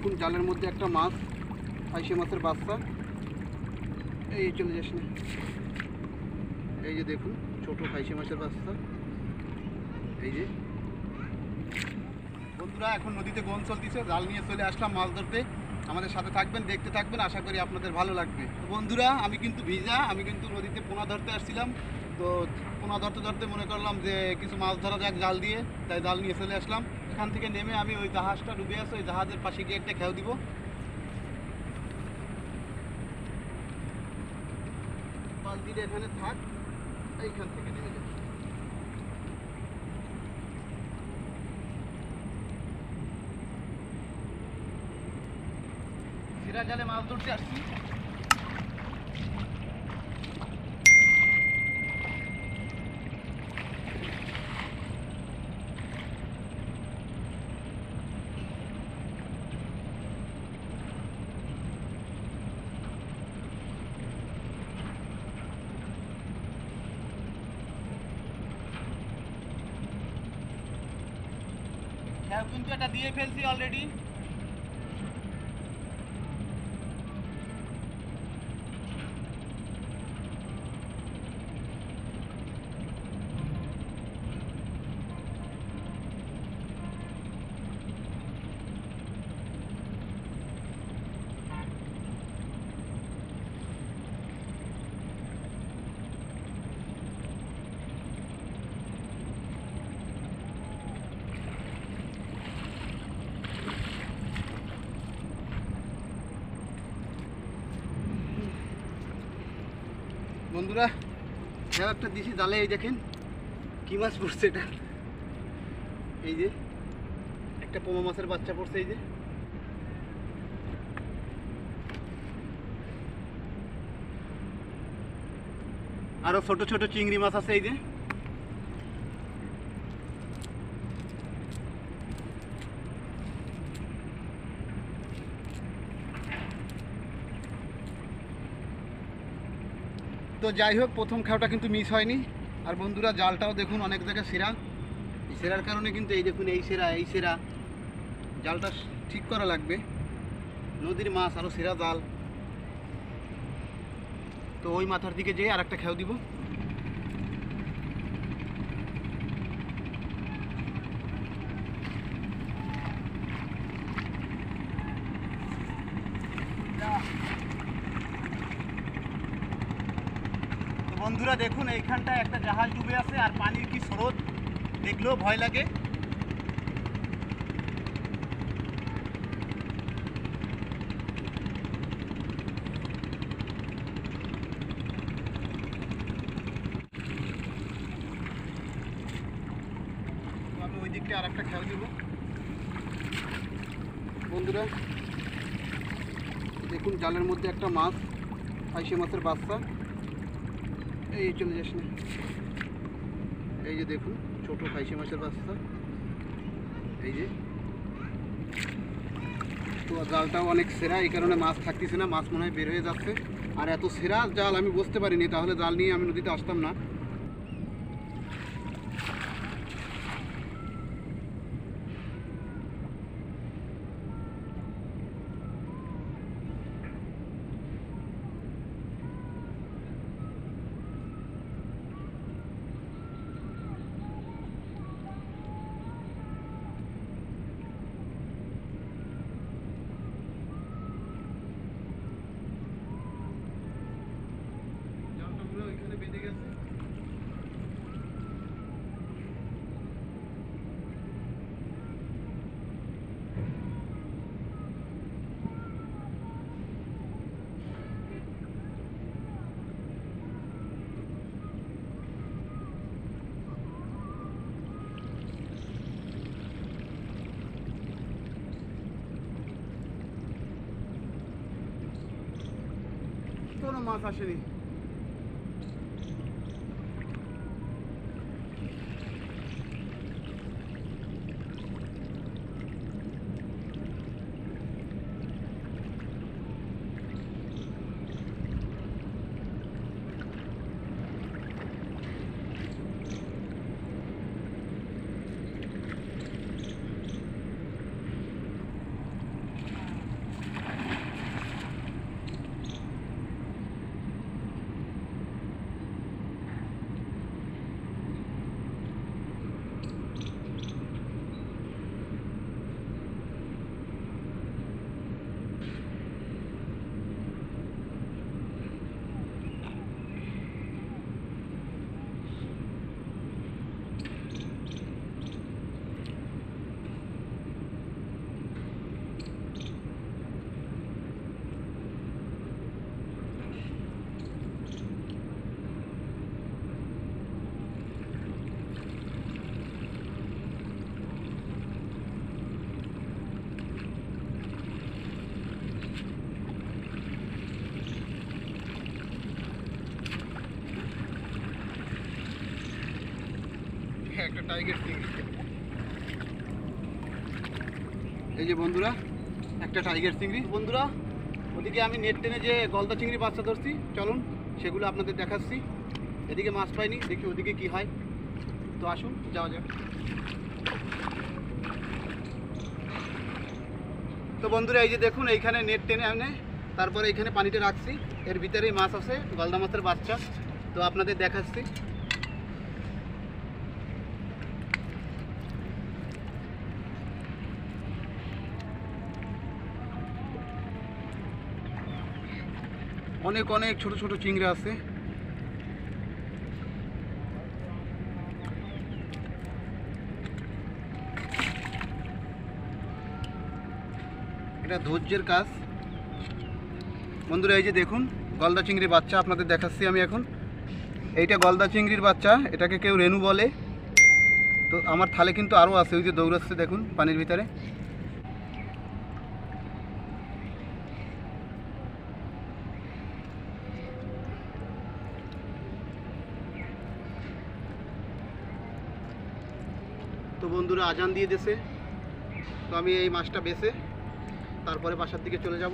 দেখুন জালের মধ্যে একটা মাছ, আইসে মাছের বাচ্চা। এই চলে যাস না, এই যে দেখুন ছোট খাইশে মাছের বাচ্চা। এই যে বন্ধুরা এখন নদীতে গোন চলতেছে, জাল নিয়ে চলে আসলাম মাছ ধরতে। আমাদের সাথে থাকবেন, দেখতে থাকবেন, আশা করি আপনাদের ভালো লাগবে। বন্ধুরা আমি কিন্তু ভিজা, আমি কিন্তু নদীতে পোনা ধরতে আসছিলাম। তো পোনা ধরতে ধরতে মনে করলাম যে কিছু মাছ ধরা যাক জাল দিয়ে, তাই জাল নিয়ে চলে আসলাম। এখান থেকে নেমে আমি ওই জাহাজটা ডুবে আছে, ওই জাহাজের পাশে গিয়ে একটা খেয়াও দিব। পাল দিয়ে এখানে থাক, এইখান থেকে নেমে যাবে। সিরা জালে মাছ ধরতে আসছি। হ্যাঁ কিন্তু এটা দিয়ে ফেলছি অলরেডি। বন্ধুরা হ্যাঁ একটা দিছি জালে, এই দেখেন কি মাছ পড়ছে এটা। এই যে একটা পোমা মাছের বাচ্চা পড়ছে, এই যে। আরো ছোট ছোট চিংড়ি মাছ আছে, এই যে। তো যাই হোক প্রথম খাওয়াটা কিন্তু মিস হয়নি। আর বন্ধুরা জালটাও দেখুন অনেক জায়গায় সেরা, এই সেরার কারণে কিন্তু এই দেখুন এই সেরা জালটা ঠিক করা লাগবে। নদীর মাছ আরও সেরা জাল। তো ওই মাথার দিকে যেয়ে আর একটা খেয়াও দিব। বন্ধুরা দেখুন এইখানটায় একটা জাহাজ ডুবে আছে, আর পানির কি স্রোত দেখলেও ভয় লাগে। আমি ওই দিকটা আর একটা খেয়াল দিব। বন্ধুরা দেখুন জালের মধ্যে একটা মাছ, আইসে মাছের বাচ্চা। এই চলে যাস না, এই যে দেখুন ছোট খাইশে মাছের বাচ্চা। এই যে তো জালটাও অনেক সেরা, এই কারণে মাছ থাকতেছে না, মাছ মনে হয় বের হয়ে যাচ্ছে। আর এত সেরা জাল আমি বুঝতে পারিনি, তাহলে জাল নিয়ে আমি নদীতে আসতাম না। ওইখানে বেঁধে গেছে। কোনো মাছ আসেনি। টাইগার চিংড়ি। এই যে বন্ধুরা একটা টাইগার চিংড়ি। বন্ধুরা ওদিকে আমি নেট টেনে যে গলদা চিংড়ি বাচ্চা ধরছি, চলুন সেগুলো আপনাদের দেখাচ্ছি। এদিকে মাছ পাইনি, দেখি ওদিকে কি হয়। তো আসুন যাওয়া যাক। তো বন্ধুরা এই যে দেখুন, এইখানে নেট টেনে আনে, তারপরে এইখানে পানিতে রাখছি, এর ভিতরেই মাছ আছে, গলদা মাছের বাচ্চা। তো আপনাদের দেখাচ্ছি। অনেক অনেক ছোট ছোট চিংড়ি আছে। এটা ধৈর্যের কাজ বন্ধুরা। এই যে দেখুন গলদা চিংড়ির বাচ্চা আপনাদের দেখাচ্ছি আমি এখন। এইটা গলদা চিংড়ির বাচ্চা, এটাকে কেউ রেনু বলে। তো আমার থালে কিন্তু আরও আছে, ওই যে দৌড়াচ্ছে দেখুন পানির ভিতরে। তো বন্ধুরা আজান দিয়ে দিয়েছে, তো আমি এই মাছটা বেছে তারপরে বাসার দিকে চলে যাব।